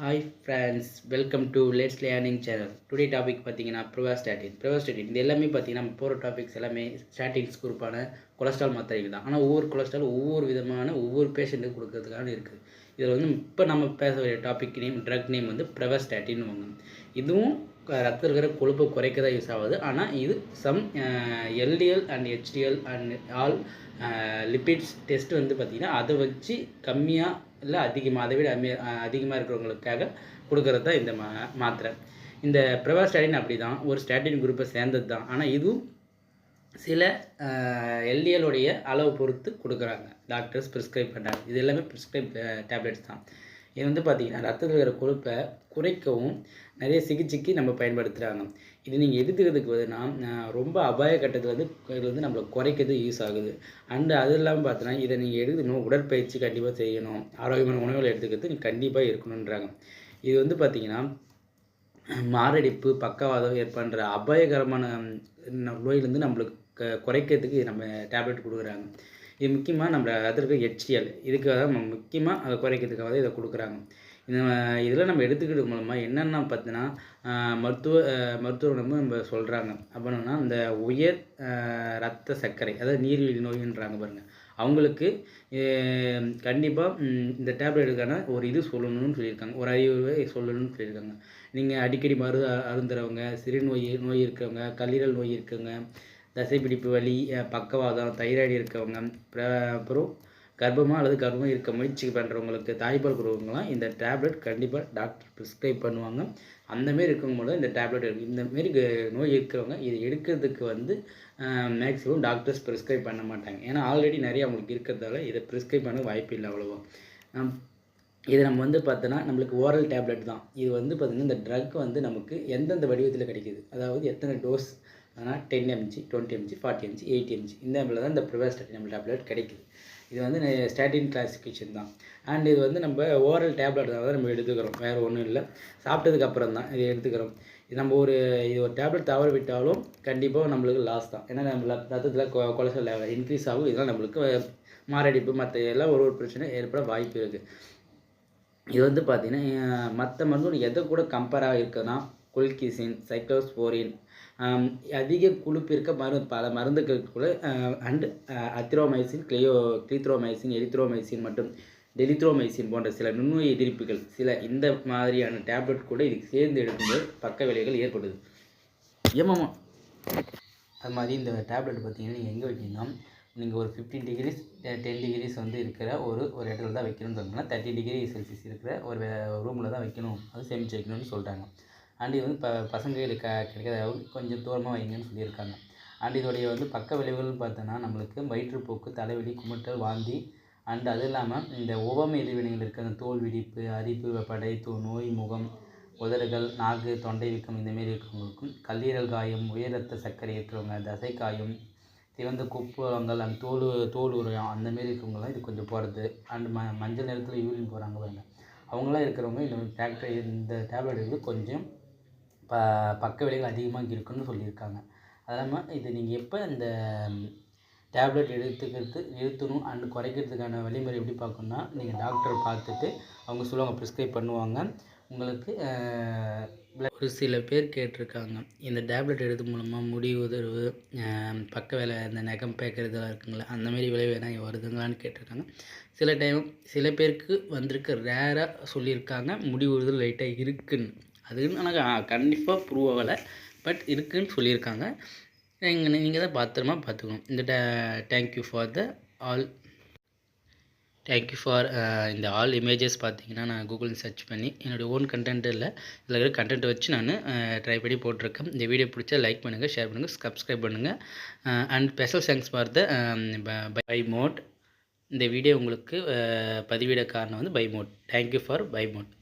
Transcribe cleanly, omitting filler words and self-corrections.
Hi friends, welcome to let's learning channel. Today topic பார்த்தீங்கன்னா ப்ரிவாஸ்டாட்டின் இது எல்லாமே பார்த்தீங்கன்னா நம்ம போகிற டாபிக்ஸ் எல்லாமே ஸ்டாட்டின்ஸ் குரூப்பான கொலஸ்ட்ரால் மாத்திரைகள் தான். ஆனால் ஒவ்வொரு கொலஸ்ட்ரால் ஒவ்வொரு விதமான ஒவ்வொரு பேஷண்ட்டுக்கு கொடுக்கறதுக்கான இருக்குது. இதில் வந்து இப்போ நம்ம பேச வேண்டிய டாபிக் நேம், ட்ரக் நேம் வந்து ப்ரிவாஸ்டாட்டின் வாங்க. இதுவும் ரத்தத்தில் இருக்கிற கொழுப்பை குறைக்க தான் யூஸ் ஆகுது. ஆனால் இது some LDL and HDL and all lipids test வந்து பார்த்திங்கன்னா அதை வச்சு கம்மியாக இல்லை அதிகமாக, அதை விட அதிகமாக இருக்கிறவங்களுக்காக கொடுக்கறது தான் இந்த மாத்திரை. இந்த ப்ரிவாஸ்டாட்டின் அப்படி தான் ஒரு ஸ்டாட்டின் குரூப்பை சேர்ந்தது தான். ஆனால் இதுவும் சில எல்டிஎலுடைய அளவு பொறுத்து கொடுக்குறாங்க, டாக்டர்ஸ் ப்ரிஸ்கிரைப் பண்ணுறாங்க. இது எல்லாமே ப்ரிஸ்கிரைப் டேப்லெட்ஸ் தான். இது வந்து பார்த்திங்கன்னா ரத்தத்தில் இருக்கிற கொழுப்பை குறைக்கவும் நிறைய சிகிச்சைக்கு நம்ம பயன்படுத்துகிறாங்க. இது நீங்கள் எடுத்துக்கிறதுக்கு வந்துன்னா ரொம்ப அபாய கட்டத்தில் வந்து இது வந்து நம்மளை குறைக்கிறது யூஸ் ஆகுது. அண்டு அது இல்லாமல் பார்த்தோன்னா இதை நீங்கள் எடுக்கணும், உடற்பயிற்சி கண்டிப்பாக செய்யணும், ஆரோக்கியமான உணவுகள் எடுத்துக்கிறது நீங்கள் கண்டிப்பாக இருக்கணுன்றாங்க. இது வந்து பார்த்திங்கன்னா மாரடைப்பு, பக்கவாதம் ஏற்படுற அபாயகரமான நோயிலேருந்து நம்மளுக்கு குறைக்கிறதுக்கு நம்ம டேப்லெட் கொடுக்குறாங்க. இது முக்கியமாக நம்ம அதற்கு ஹெச்டிஎல் இதுக்காக தான் முக்கியமாக அதை குறைக்கிறதுக்காக தான் இதை கொடுக்குறாங்க. இதில் நம்ம எடுத்துக்கிறது மூலமாக என்னென்ன பார்த்தீங்கன்னா மருத்துவ நம்ம சொல்கிறாங்க. அப்படின்னா இந்த உயர் இரத்த சர்க்கரை, அதாவது நீரிழிவு நோயின்றாங்க பாருங்கள், அவங்களுக்கு கண்டிப்பாக இந்த டேப்லெட்டுக்கான ஒரு இது சொல்லணும்னு சொல்லியிருக்காங்க, ஒரு அறிவுரை சொல்லணும்னு சொல்லியிருக்காங்க. நீங்கள் அடிக்கடி அருந்துறவங்க, நோய் இருக்கிறவங்க, கல்லீரல் நோய் இருக்கிறவங்க, தசைப்பிடிப்பு வலி, பக்கவாதம், தைராய்டு இருக்கவங்க, அப்புறம் கர்ப்பமாக அல்லது கர்ப்பமாக இருக்க முயற்சி பண்ணுறவங்களுக்கு, தாய்ப்பால் கொடுக்குறவங்களாம் இந்த டேப்லெட் கண்டிப்பாக டாக்டர் ப்ரிஸ்கிரைப் பண்ணுவாங்க. அந்தமாரி இருக்கவங்கள இந்த டேப்லெட் இந்தமாரி நோய் இருக்கிறவங்க இதை எடுக்கிறதுக்கு வந்து மேக்ஸிமம் டாக்டர்ஸ் ப்ரிஸ்கிரைப் பண்ண மாட்டாங்க. ஏன்னா ஆல்ரெடி நிறைய அவங்களுக்கு இருக்கிறதால இதை ப்ரிஸ்கிரைப் பண்ண வாய்ப்பு இல்லை அவ்வளோவா. இது நம்ம வந்து பார்த்தோன்னா நம்மளுக்கு ஓரல் டேப்லெட் தான். இது வந்து பார்த்திங்கன்னா இந்த ட்ரக் வந்து நமக்கு எந்தெந்த வடிவத்தில் கிடைக்கிது, அதாவது எத்தனை டோஸ், ஆனால் 10 mg, 20 mg, 40 mg, 80 mg இந்த மாதிரி தான் இந்த ப்ரிவாஸ்டாட்டின் நம்ம டேப்லெட் கிடைக்குது. இது வந்து ஸ்டாட்டின் கிளாசிஃபிகேஷன் தான். அண்ட் இது வந்து நம்ம ஓரல் டேப்லெட் தான் நம்ம எடுத்துக்கிறோம், வேறு ஒன்றும் இல்லை. சாப்பிட்டதுக்கப்புறம் தான் இதை எடுத்துக்கிறோம். இது நம்ம ஒரு டேப்லெட் தவற விட்டாலும் கண்டிப்பாக நம்மளுக்கு லாஸ் தான். ஏன்னா நம்ம ரத்தத்தில் கொலஸ்ட்ரால் லெவல் இன்க்ரீஸ் ஆகும். இதெல்லாம் நம்மளுக்கு மாரடைப்பு மற்ற எல்லாம் ஒரு பிரச்சனை ஏற்பட வாய்ப்பு இருக்குது. இது வந்து பார்த்திங்கன்னா மற்ற மருந்து எதை கூட கம்பேராக இருக்குதுன்னா கொல்கிசின், சைக்ளோஸ்போரின், அதிக கொழுப்பு இருக்க பல மருந்துகளுக்குள்ள அண்டு அத்திரோமைசின், கிளித்ரோமைசின், எரித்ரோமைசின் மற்றும் டெலித்ரோமைசின் போன்ற சில நுண்ணுயிர் எதிர்ப்புகள், சில இந்த மாதிரியான டேப்லெட் கூட இதுக்கு சேர்ந்து எடுக்கும்போது பக்க விளைவுகள் ஏற்படுது. ஏமாமா அது மாதிரி இந்த டேப்லெட் பார்த்திங்கன்னா நீங்கள் எங்கே வைக்கணும்னா, நீங்கள் ஒரு 15 டிகிரிஸ் 10 டிகிரிஸ் வந்து இருக்கிற ஒரு இடத்துல தான் வைக்கணும்னு சொன்னோம்னா 30 டிகிரி செல்சியஸ் இருக்கிற ஒரு ரூமில் தான் வைக்கணும், அது சேமித்து வைக்கணும்னு சொல்கிறாங்க. அண்ட் இது வந்து பசங்களுக்கு கிடைக்காத கொஞ்சம் தூரமாக வைங்கன்னு சொல்லியிருக்காங்க. அண்ட் இதோடைய வந்து பக்க விளைவுகள்னு பார்த்தோன்னா நம்மளுக்கு வயிற்றுப்போக்கு, தலைவலி, குமட்டல், வாந்தி, அண்ட் அது இல்லாமல் இந்த ஒவ்வாமை எதிர்வினைகள் இருக்கிற அந்த தோல் வெடிப்பு, அரிப்பு, படை, நோய், முகம், உதடுகள், நாக்கு, தொண்டை வீக்கம் இந்தமாரி இருக்கிறவங்களுக்கும், கல்லீரல் காயம், உயர் ரத்த சர்க்கரை இருக்கிறவங்க, தசை காயம், திறந்த கொப்புளங்கள், அந்த தோல் உரையம் அந்தமாரி இருக்கிறவங்களாம் இது கொஞ்சம் போகிறது. அண்ட் மஞ்சள் நேரத்தில் யூரின் போகிறாங்க பாருங்க, அவங்களாம் இருக்கிறவங்க இந்த டேப்லெட் வந்து கொஞ்சம் பக்க விளைவுகள் அதிகமாக இருக்குன்னு சொல்லியிருக்காங்க. அது இல்லாமல் இது நீங்கள் எப்போ இந்த டேப்லெட் நிறுத்தணும் அண்டு குறைக்கிறதுக்கான வழிமுறை எப்படி பார்க்கணுன்னா, நீங்கள் டாக்டரை பார்த்துட்டு அவங்க சொல்லுவாங்க, ப்ரிஸ்கிரைப் பண்ணுவாங்க உங்களுக்கு. ஒரு சில பேர் கேட்டிருக்காங்க, இந்த டேப்லெட் எடுத்து மூலமாக முடி உதர்வு, பக்க வேலை, இந்த நகம் பேக்கிறதெல்லாம் இருக்குங்களா, அந்தமாரி விளைவு எதனா வருதுங்களான்னு கேட்டிருக்காங்க. சில பேருக்கு வந்திருக்கு, ரேராக சொல்லியிருக்காங்க முடி உதர்வு லைட்டாக இருக்குன்னு. அதுன்னு ஆனால் கண்டிப்பாக ப்ரூவ் ஆகலை, பட் இருக்குதுன்னு சொல்லியிருக்காங்க. நீங்கள் தான் பத்திரமா பார்த்துக்கணும். இந்த தேங்க்யூ ஃபார் இந்த ஆல் இமேஜஸ் பார்த்தீங்கன்னா நான் கூகுளில் சர்ச் பண்ணி என்னுடைய ஓன் கண்டென்ட் இல்லை, இதில் இருக்கிற கண்டென்ட் வச்சு நான் ட்ரை பண்ணி போட்டிருக்கேன். இந்த வீடியோ பிடிச்சா லைக் பண்ணுங்கள், ஷேர் பண்ணுங்கள், சப்ஸ்கிரைப் பண்ணுங்கள். And special thanks for the by mode. இந்த வீடியோ உங்களுக்கு பதிவிட காரணம் வந்து by mode. Thank you for by mode.